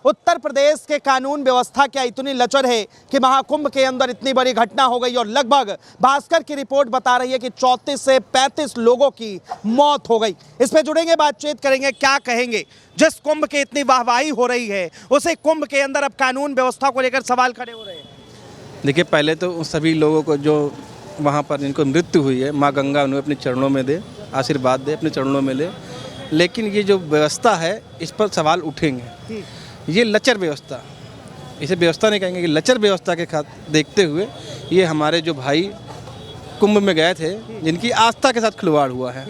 उत्तर प्रदेश के कानून व्यवस्था क्या इतनी लचर है कि महाकुंभ के अंदर इतनी बड़ी घटना हो गई और लगभग भास्कर की रिपोर्ट बता रही है कि 34 से 35 लोगों की मौत हो गई। इस पे जुड़ेंगे, बातचीत करेंगे, क्या कहेंगे। जिस कुंभ की इतनी वाहवाही हो रही है उसे कुंभ के अंदर अब कानून व्यवस्था को लेकर सवाल खड़े हो रहे हैं। देखिए, पहले तो उन सभी लोगों को जो वहाँ पर जिनको मृत्यु हुई है, माँ गंगा उन्हें अपने चरणों में दे, आशीर्वाद दे, अपने चरणों में ले। लेकिन ये जो व्यवस्था है इस पर सवाल उठेंगे। ये लचर व्यवस्था, इसे व्यवस्था नहीं कहेंगे, कि लचर व्यवस्था के देखते हुए ये हमारे जो भाई कुंभ में गए थे, जिनकी आस्था के साथ खिलवाड़ हुआ है,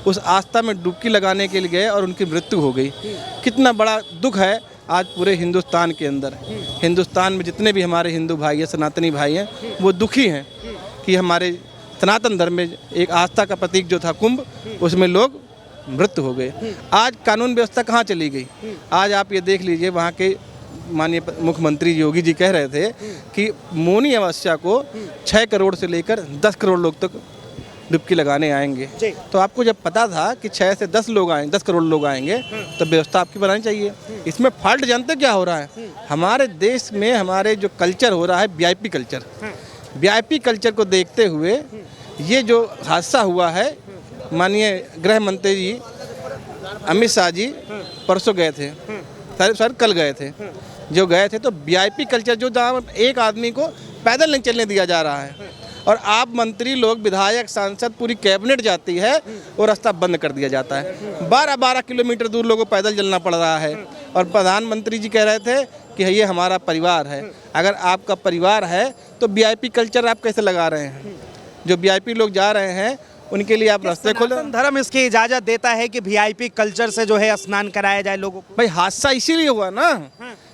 उस आस्था में डुबकी लगाने के लिए गए और उनकी मृत्यु हो गई। कितना बड़ा दुख है आज पूरे हिंदुस्तान के अंदर। हिंदुस्तान में जितने भी हमारे हिंदू भाई हैं, सनातनी भाई हैं, वो दुखी हैं कि हमारे सनातन धर्म में एक आस्था का प्रतीक जो था कुंभ, उसमें लोग मृत्यु हो गए। आज कानून व्यवस्था कहाँ चली गई? आज आप ये देख लीजिए, वहाँ के माननीय मुख्यमंत्री योगी जी कह रहे थे कि मौनी अमावस्या को 6 करोड़ से लेकर 10 करोड़ लोग तक डुबकी लगाने आएंगे। तो आपको जब पता था कि 6 से 10 लोग आएंगे, 10 करोड़ लोग आएंगे, तो व्यवस्था आपकी बनानी चाहिए। इसमें फॉल्ट जानते क्या हो रहा है? हमारे देश में हमारे जो कल्चर हो रहा है, वीआईपी कल्चर, वीआईपी कल्चर को देखते हुए ये जो हादसा हुआ है, माननीय गृह मंत्री जी अमित शाह जी परसों गए थे, सर कल गए थे, जो गए थे, तो वीआईपी कल्चर जो जहाँ एक आदमी को पैदल नहीं चलने दिया जा रहा है और आप मंत्री लोग, विधायक, सांसद, पूरी कैबिनेट जाती है और रास्ता बंद कर दिया जाता है। 12-12 किलोमीटर दूर लोगों को पैदल चलना पड़ रहा है। और प्रधानमंत्री जी कह रहे थे कि ये हमारा परिवार है। अगर आपका परिवार है तो वीआईपी कल्चर आप कैसे लगा रहे हैं? जो वीआईपी लोग जा रहे हैं उनके लिए आप रास्ते खोलें। धर्म इसकी इजाजत देता है कि वीआईपी कल्चर से जो है स्नान कराया जाए लोगों को। भाई, हादसा इसीलिए हुआ ना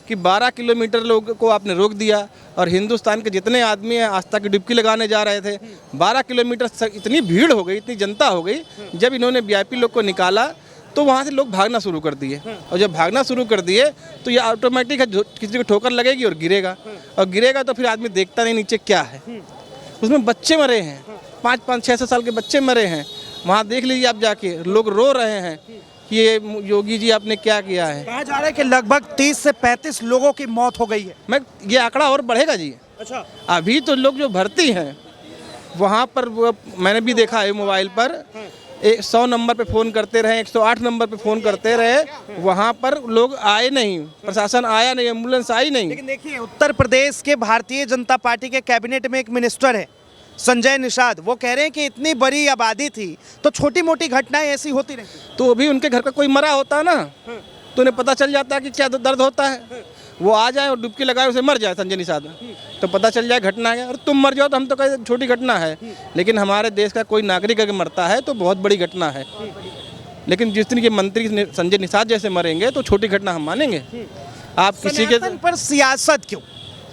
कि 12 किलोमीटर लोगों को आपने रोक दिया और हिंदुस्तान के जितने आदमी हैं आस्था की डुबकी लगाने जा रहे थे, 12 किलोमीटर इतनी भीड़ हो गई, इतनी जनता हो गई। जब इन्होंने वीआईपी लोग को निकाला तो वहाँ से लोग भागना शुरू कर दिए और जब भागना शुरू कर दिए तो ये ऑटोमेटिक है, किसी को ठोकर लगेगी और गिरेगा, और गिरेगा तो फिर आदमी देखता नहीं नीचे क्या है। उसमें बच्चे मरे हैं, 5-5, 6 साल के बच्चे मरे हैं। वहाँ देख लीजिए आप जाके, लोग रो रहे हैं कि ये योगी जी आपने क्या किया है। कहा जा रहा है कि लगभग 30 से 35 लोगों की मौत हो गई है। ये आंकड़ा और बढ़ेगा जी। अच्छा, अभी तो लोग जो भर्ती हैं वहाँ पर, मैंने भी देखा है मोबाइल पर, 100 नंबर पे फ़ोन करते रहे, 108 नंबर पे फ़ोन करते रहे, वहाँ पर लोग आए नहीं, प्रशासन आया नहीं, एम्बुलेंस आई नहीं। लेकिन देखिए, उत्तर प्रदेश के भारतीय जनता पार्टी के कैबिनेट में एक मिनिस्टर है, संजय निषाद, वो कह रहे हैं कि इतनी बड़ी आबादी थी तो छोटी मोटी घटनाएं ऐसी होती रहती। तो अभी उनके घर का कोई मरा होता है ना, तो उन्हें पता चल जाता है कि क्या दर्द होता है। वो आ जाए और डुबकी लगाए, उसे मर जाए संजय निषाद, तो पता चल जाए घटना है। और तुम मर जाओ तो हम तो कहें छोटी घटना है, लेकिन हमारे देश का कोई नागरिक अगर मरता है तो बहुत बड़ी घटना है। लेकिन जिस दिन के मंत्री संजय निषाद जैसे मरेंगे तो छोटी घटना हम मानेंगे। आप किसी के पर सियासत क्यों?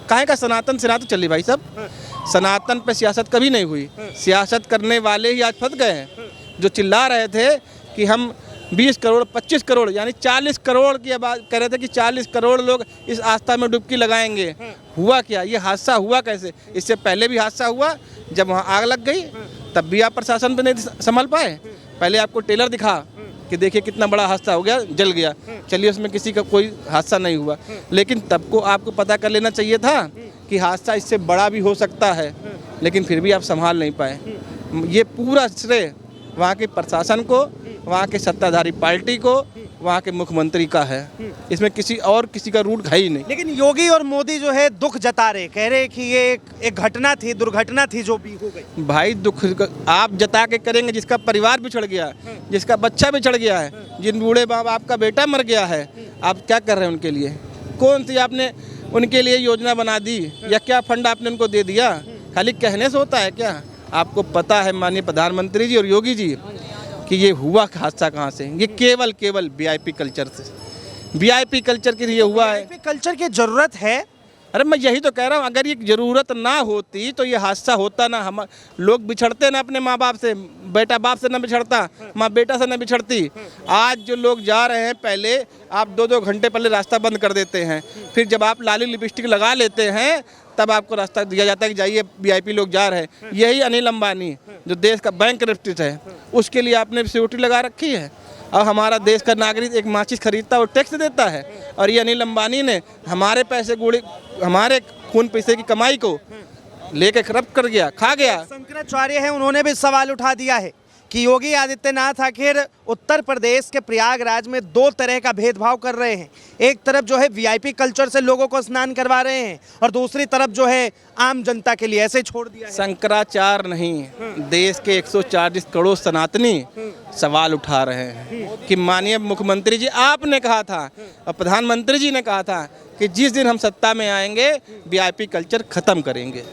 काहे का सनातन चली भाई साहब? सनातन पे सियासत कभी नहीं हुई। सियासत करने वाले ही आज फंस गए हैं। जो चिल्ला रहे थे कि हम 20 करोड़ 25 करोड़ यानी 40 करोड़ की आवाज़ कह रहे थे कि 40 करोड़ लोग इस आस्था में डुबकी लगाएंगे। हुआ क्या? ये हादसा हुआ कैसे? इससे पहले भी हादसा हुआ, जब वहाँ आग लग गई तब भी आप प्रशासन पे नहीं संभल पाए। पहले आपको टेलर दिखा कि देखिए कितना बड़ा हादसा हो गया, जल गया, चलिए उसमें किसी का कोई हादसा नहीं हुआ। लेकिन तब को आपको पता कर लेना चाहिए था कि हादसा इससे बड़ा भी हो सकता है, लेकिन फिर भी आप संभाल नहीं पाए। ये पूरा श्रेय वहाँ के प्रशासन को, वहाँ के सत्ताधारी पार्टी को, वहाँ के मुख्यमंत्री का है। इसमें किसी का रूट है ही नहीं। लेकिन योगी और मोदी जो है दुख जता रहे, कह रहे कि ये एक घटना थी, दुर्घटना थी जो भी हो गई। भाई, दुख आप जता के करेंगे जिसका परिवार बिछड़ गया, जिसका बच्चा बिछड़ गया है, जिन बूढ़े माँ बाप का बेटा मर गया है, आप क्या कर रहे हैं उनके लिए? कौन सी आपने उनके लिए योजना बना दी या क्या फंड आपने उनको दे दिया? खाली कहने से होता है क्या? आपको पता है माननीय प्रधानमंत्री जी और योगी जी कि ये हुआ हादसा कहाँ से? ये केवल वीआईपी कल्चर से, वीआईपी कल्चर के लिए हुआ है। वीआईपी कल्चर की जरूरत है। अरे मैं यही तो कह रहा हूँ, अगर ये ज़रूरत ना होती तो ये हादसा होता ना। हम लोग बिछड़ते ना अपने माँ बाप से, बेटा बाप से ना बिछड़ता, माँ बेटा से ना बिछड़ती। आज जो लोग जा रहे हैं, पहले आप 2-2 घंटे पहले रास्ता बंद कर देते हैं, फिर जब आप लाली लिपस्टिक लगा लेते हैं तब आपको रास्ता दिया जाता है कि जाइए वीआईपी लोग जा रहे हैं। यही अनिल अंबानी जो देश का बैंक निफ्टी है, उसके लिए आपने सिक्योरिटी लगा रखी है। और हमारा देश का नागरिक एक माचिस खरीदता है वो टैक्स देता है, और ये अनिल अंबानी ने हमारे पैसे गुड़े हमारे खून पैसे की कमाई को लेके करप्ट कर गया, खा गया। शंकराचार्य है, उन्होंने भी सवाल उठा दिया है कि योगी आदित्यनाथ आखिर उत्तर प्रदेश के प्रयागराज में दो तरह का भेदभाव कर रहे हैं। एक तरफ जो है वीआईपी कल्चर से लोगों को स्नान करवा रहे हैं और दूसरी तरफ जो है आम जनता के लिए ऐसे ही छोड़ दिया है। शंकराचार्य नहीं, देश के 140 करोड़ सनातनी सवाल उठा रहे हैं कि माननीय मुख्यमंत्री जी आपने कहा था और प्रधानमंत्री जी ने कहा था कि जिस दिन हम सत्ता में आएंगे वीआईपी कल्चर खत्म करेंगे,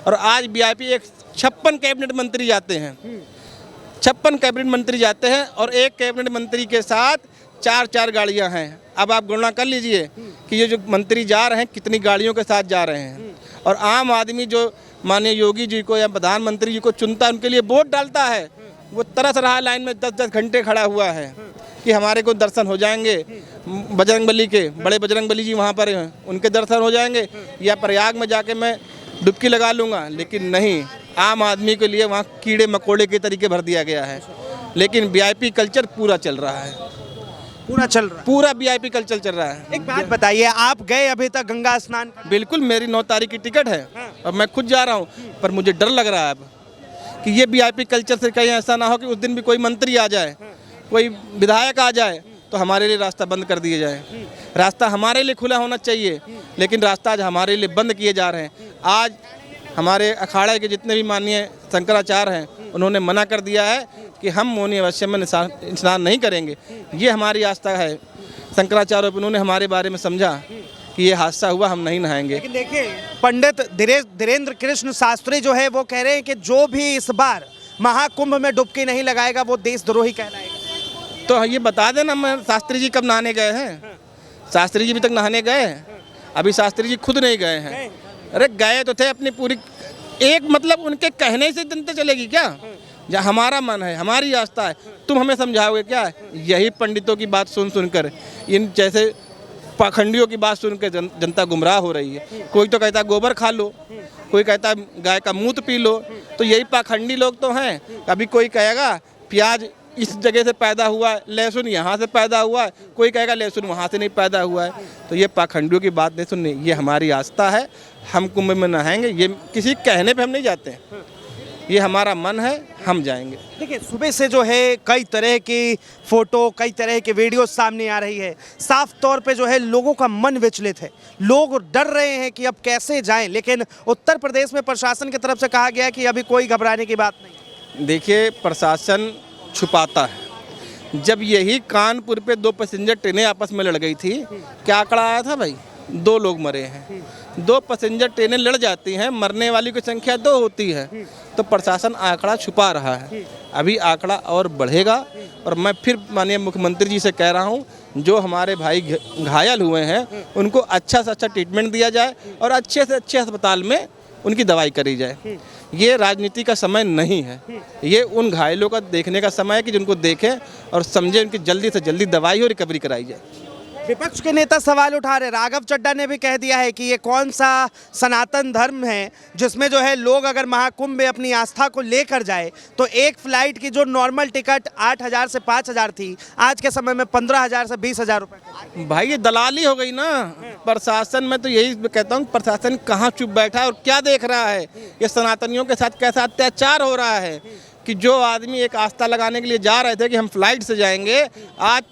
और आज वीआईपी 56 कैबिनेट मंत्री जाते हैं, 56 कैबिनेट मंत्री जाते हैं और एक कैबिनेट मंत्री के साथ 4-4 गाड़ियां हैं। अब आप गणना कर लीजिए कि ये जो मंत्री जा रहे हैं कितनी गाड़ियों के साथ जा रहे हैं, और आम आदमी जो माननीय योगी जी को या प्रधानमंत्री जी को चुनता है उनके लिए वोट डालता है, वो तरस रहा है लाइन में 10-10 घंटे खड़ा हुआ है कि हमारे को दर्शन हो जाएंगे बजरंगबली के, बड़े बजरंगबली जी वहाँ पर हैं, उनके दर्शन हो जाएंगे, या प्रयाग में जाके मैं डुबकी लगा लूँगा। लेकिन नहीं, आम आदमी के लिए वहाँ कीड़े मकोड़े के तरीके भर दिया गया है। लेकिन वीआईपी कल्चर पूरा चल रहा है, पूरा वीआईपी कल्चर चल रहा है। एक बात बताइए, आप गए अभी तक गंगा स्नान करने? बिल्कुल, मेरी 9 तारीख की टिकट है और मैं खुद जा रहा हूँ, पर मुझे डर लग रहा है अब कि ये वीआईपी कल्चर से कहीं ऐसा ना हो कि उस दिन भी कोई मंत्री आ जाए, कोई विधायक आ जाए तो हमारे लिए रास्ता बंद कर दिया जाए। रास्ता हमारे लिए खुला होना चाहिए, लेकिन रास्ता आज हमारे लिए बंद किए जा रहे हैं। आज हमारे अखाड़े के जितने भी माननीय शंकराचार्य हैं उन्होंने मना कर दिया है कि हम मौनी अवश्य में स्नान नहीं करेंगे। ये हमारी आस्था है। शंकराचार्य उन्होंने हमारे बारे में समझा कि ये हादसा हुआ, हम नहीं नहाएंगे। लेकिन देखिए, पंडित धीरेन्द्र कृष्ण शास्त्री जो है वो कह रहे हैं कि जो भी इस बार महाकुंभ में डुबकी नहीं लगाएगा वो देशद्रोही कहलाएगा। तो ये बता देना, मैं शास्त्री जी कब नहाने गए हैं? शास्त्री जी अभी तक नहाने गए? अभी शास्त्री जी खुद नहीं गए हैं। अरे गए तो थे अपनी पूरी, एक मतलब उनके कहने से जनता चलेगी क्या? जहाँ हमारा मन है, हमारी आस्था है, तुम हमें समझाओगे क्या? यही पंडितों की बात सुन सुनकर, इन जैसे पाखंडियों की बात सुनकर जनता गुमराह हो रही है। कोई तो कहता है गोबर खा लो, कोई कहता है गाय का मूत्र पी लो, तो यही पाखंडी लोग तो हैं। अभी कोई कहेगा प्याज इस जगह से पैदा हुआ है, लहसुन यहाँ से पैदा हुआ है, कोई कहेगा लहसुन वहाँ से नहीं पैदा हुआ है। तो ये पाखंडियों की बात नहीं सुननी, ये हमारी आस्था है, हम कुंभ में नहाएंगे। ये किसी कहने पे हम नहीं जाते हैं, ये हमारा मन है, हम जाएंगे। देखिए, सुबह से जो है कई तरह की फ़ोटो, कई तरह की वीडियो सामने आ रही है। साफ तौर पे जो है लोगों का मन विचलित है, लोग डर रहे हैं कि अब कैसे जाएं। लेकिन उत्तर प्रदेश में प्रशासन की तरफ से कहा गया है कि अभी कोई घबराने की बात नहीं। देखिए, प्रशासन छुपाता है। जब यही कानपुर पे 2 पैसेंजर ट्रेनें आपस में लड़ गई थी, क्या आंकड़ा आया था भाई? 2 लोग मरे हैं। 2 पैसेंजर ट्रेनें लड़ जाती हैं, मरने वाली की संख्या 2 होती है, तो प्रशासन आंकड़ा छुपा रहा है। अभी आंकड़ा और बढ़ेगा, और मैं फिर माननीय मुख्यमंत्री जी से कह रहा हूँ, जो हमारे भाई घायल हुए हैं उनको अच्छा से अच्छा ट्रीटमेंट दिया जाए और अच्छे से अच्छे अस्पताल में उनकी दवाई करी जाए। ये राजनीति का समय नहीं है, ये उन घायलों का देखने का समय है कि जिनको देखें और समझें, उनकी जल्दी से जल्दी दवाई और रिकवरी कराई जाए। विपक्ष के नेता सवाल उठा रहे, राघव चड्ढा ने भी कह दिया है कि ये कौन सा सनातन धर्म है जिसमें जो है लोग अगर महाकुंभ में अपनी आस्था को लेकर जाए तो एक फ्लाइट की जो नॉर्मल टिकट 8,000 से 5,000 थी, आज के समय में 15,000 से 20,000 रुपये। भाई ये दलाली हो गई ना प्रशासन में। तो यही कहता हूँ, प्रशासन कहाँ चुप बैठा है और क्या देख रहा है? ये सनातनियों के साथ कैसा अत्याचार हो रहा है कि जो आदमी एक आस्था लगाने के लिए जा रहे थे कि हम फ्लाइट से जाएंगे, आज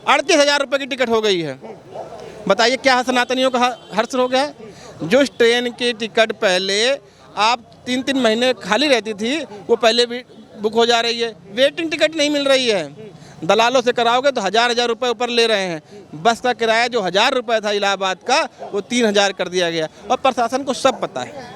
38,000 रुपये की टिकट हो गई है। बताइए क्या सनातनियों का हर्ष हो गया? जो ट्रेन की टिकट पहले आप 3-3 महीने खाली रहती थी, वो पहले भी बुक हो जा रही है। वेटिंग टिकट नहीं मिल रही है। दलालों से कराओगे तो 1,000 रुपये ऊपर ले रहे हैं। बस का किराया जो 1,000 रुपये था इलाहाबाद का, वो 3,000 कर दिया गया। और प्रशासन को सब पता है,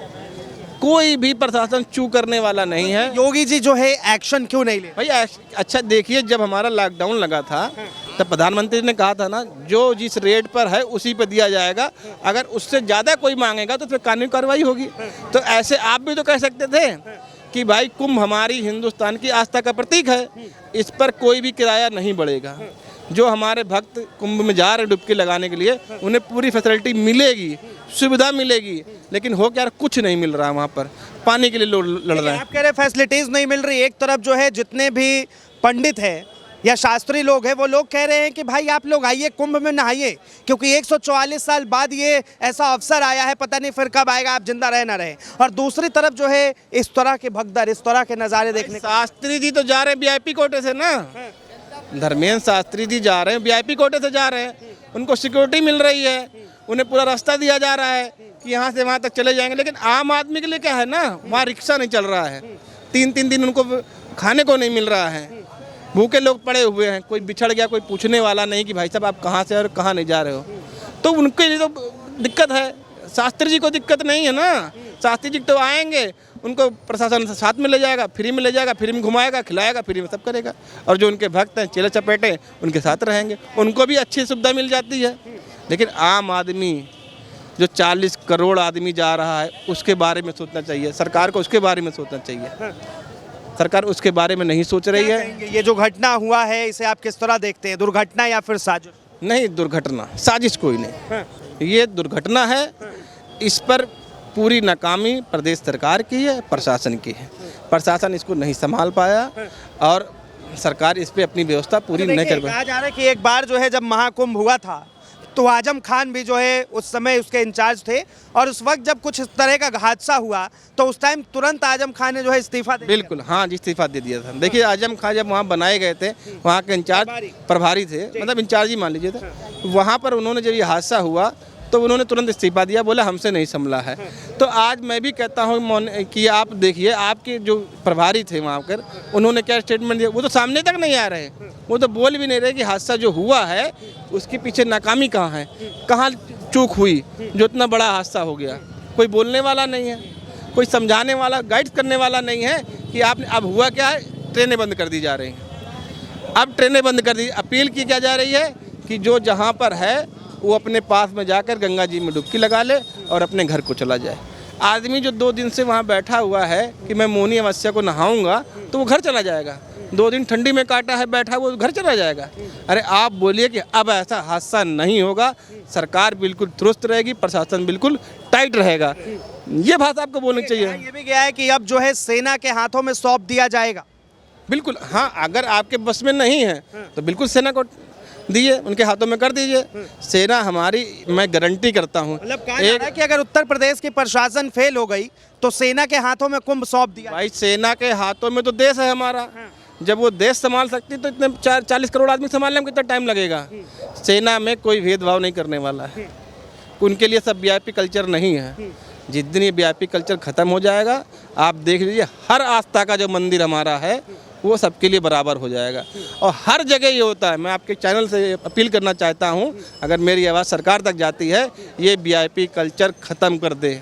कोई भी प्रशासन चू करने वाला नहीं है। योगी जी जो है एक्शन क्यों नहीं ले भाई? अच्छा देखिए, जब हमारा लॉकडाउन लगा था तब प्रधानमंत्री ने कहा था ना, जो जिस रेट पर है उसी पे दिया जाएगा, अगर उससे ज़्यादा कोई मांगेगा तो फिर कानूनी कार्रवाई होगी। तो ऐसे आप भी तो कह सकते थे कि भाई कुंभ हमारी हिंदुस्तान की आस्था का प्रतीक है, इस पर कोई भी किराया नहीं बढ़ेगा। जो हमारे भक्त कुंभ में जा रहे डुबकी लगाने के लिए, उन्हें पूरी फैसिलिटी मिलेगी, सुविधा मिलेगी। लेकिन हो क्या, कुछ नहीं मिल रहा है। वहाँ पर पानी के लिए लोग लड़ रहे हैं। आप कह रहे फैसिलिटीज़ नहीं मिल रही। एक तरफ जो है जितने भी पंडित हैं या शास्त्री लोग हैं वो लोग कह रहे हैं कि भाई आप लोग आइए कुंभ में नहाइए, क्योंकि 144 साल बाद ये ऐसा अवसर आया है, पता नहीं फिर कब आएगा, आप जिंदा रहे ना रहे। और दूसरी तरफ जो है इस तरह के भगदड़, इस तरह के नज़ारे देखने शास्त्री जी तो जा रहे हैं वीआईपी कोटे से ना, धर्मेंद्र शास्त्री जी जा रहे हैं वीआईपी कोटे से जा रहे हैं, उनको सिक्योरिटी मिल रही है, उन्हें पूरा रास्ता दिया जा रहा है कि यहाँ से वहाँ तक चले जाएंगे। लेकिन आम आदमी के लिए क्या है ना, वहाँ रिक्शा नहीं चल रहा है, 3-3 दिन उनको खाने को नहीं मिल रहा है, भूखे लोग पड़े हुए हैं, कोई बिछड़ गया, कोई पूछने वाला नहीं कि भाई साहब आप कहाँ से और कहाँ नहीं जा रहे हो, तो उनके लिए तो दिक्कत है। शास्त्री जी को दिक्कत नहीं है ना, शास्त्री जी तो आएंगे, उनको प्रशासन साथ में ले जाएगा, फ्री में ले जाएगा, फ्री में घुमाएगा, खिलाएगा, फ्री में सब करेगा। और जो उनके भक्त हैं चेले चपेटे उनके साथ रहेंगे, उनको भी अच्छी सुविधा मिल जाती है। लेकिन आम आदमी जो 40 करोड़ आदमी जा रहा है उसके बारे में सोचना चाहिए, सरकार को उसके बारे में सोचना चाहिए। सरकार उसके बारे में नहीं सोच रही है। ये जो घटना हुआ है इसे आप किस तरह देखते हैं, दुर्घटना या फिर साजिश? नहीं, दुर्घटना, साजिश कोई नहीं, ये दुर्घटना है। इस पर पूरी नाकामी प्रदेश सरकार की है, प्रशासन की है। प्रशासन इसको नहीं संभाल पाया और सरकार इस पे अपनी व्यवस्था पूरी नहीं कर पाई। कहा जा रहा है कि एक बार जो है जब महाकुंभ हुआ था तो आजम खान भी जो है उस समय उसके इंचार्ज थे, और उस वक्त जब कुछ इस तरह का हादसा हुआ तो उस टाइम तुरंत आजम खान ने जो है इस्तीफा दे दिया। बिल्कुल, हाँ जी, इस्तीफा दे दिया था। देखिए आजम खान जब वहाँ बनाए गए थे, वहाँ के इंचार्ज प्रभारी थे, मतलब इंचार्ज ही मान लीजिए था, वहाँ पर उन्होंने जब ये हादसा हुआ तो उन्होंने तुरंत इस्तीफा दिया, बोला हमसे नहीं संभला है। तो आज मैं भी कहता हूँ कि आप देखिए आपके जो प्रभारी थे वहाँ पर, उन्होंने क्या स्टेटमेंट दिया, वो तो सामने तक नहीं आ रहे, वो तो बोल भी नहीं रहे कि हादसा जो हुआ है उसके पीछे नाकामी कहाँ है, कहाँ चूक हुई जो इतना बड़ा हादसा हो गया। कोई बोलने वाला नहीं है, कोई समझाने वाला, गाइड करने वाला नहीं है कि आपने अब हुआ क्या है, ट्रेनें बंद कर दी जा रही हैं। अब ट्रेनें बंद कर दी, अपील की क्या जा रही है कि जो जहाँ पर है वो अपने पास में जाकर गंगा जी में डुबकी लगा ले और अपने घर को चला जाए। आदमी जो 2 दिन से वहाँ बैठा हुआ है कि मैं मौनी अमावस्या को नहाऊंगा, तो वो घर चला जाएगा। 2 दिन ठंडी में काटा है बैठा, वो घर चला जाएगा। अरे आप बोलिए कि अब ऐसा हादसा नहीं होगा, सरकार बिल्कुल दुरुस्त रहेगी, प्रशासन बिल्कुल टाइट रहेगा, ये बात आपको बोलनी चाहिए। ये भी गया है कि अब जो है सेना के हाथों में सौंप दिया जाएगा। बिल्कुल, हाँ, अगर आपके बस में नहीं है तो बिल्कुल सेना को दिए, उनके हाथों में कर दीजिए। सेना हमारी, मैं गारंटी करता हूँ, मतलब कहा जा रहा है कि अगर उत्तर प्रदेश की प्रशासन फेल हो गई तो सेना के हाथों में कुंभ सौंप दिया। भाई सेना के हाथों में तो देश है हमारा, जब वो देश संभाल सकती तो इतने 40 करोड़ आदमी संभालने में कितना टाइम लगेगा। सेना में कोई भेदभाव नहीं करने वाला है, उनके लिए सब वीआईपी कल्चर नहीं है। जिस दिन ये वीआईपी कल्चर ख़त्म हो जाएगा, आप देख लीजिए हर आस्था का जो मंदिर हमारा है वो सबके लिए बराबर हो जाएगा। और हर जगह ये होता है। मैं आपके चैनल से अपील करना चाहता हूँ, अगर मेरी आवाज़ सरकार तक जाती है, ये वीआईपी कल्चर ख़त्म कर दे,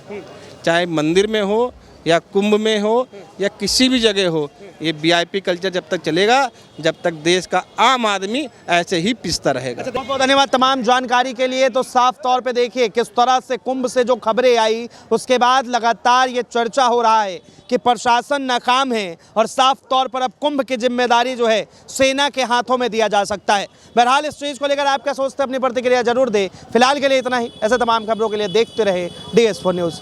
चाहे मंदिर में हो या कुंभ में हो या किसी भी जगह हो। ये वीआईपी कल्चर जब तक चलेगा, जब तक देश का आम आदमी ऐसे ही पिसता रहेगा। बहुत बहुत धन्यवाद तमाम जानकारी के लिए। तो साफ तौर पे देखिए किस तरह से कुंभ से जो खबरें आई उसके बाद लगातार ये चर्चा हो रहा है कि प्रशासन नाकाम है और साफ तौर पर अब कुंभ की जिम्मेदारी जो है सेना के हाथों में दिया जा सकता है। बहरहाल इस चीज़ को लेकर आप क्या सोचते हैं, अपनी प्रतिक्रिया जरूर दें। फिलहाल के लिए इतना ही। ऐसे तमाम खबरों के लिए देखते रहे DS4 न्यूज़।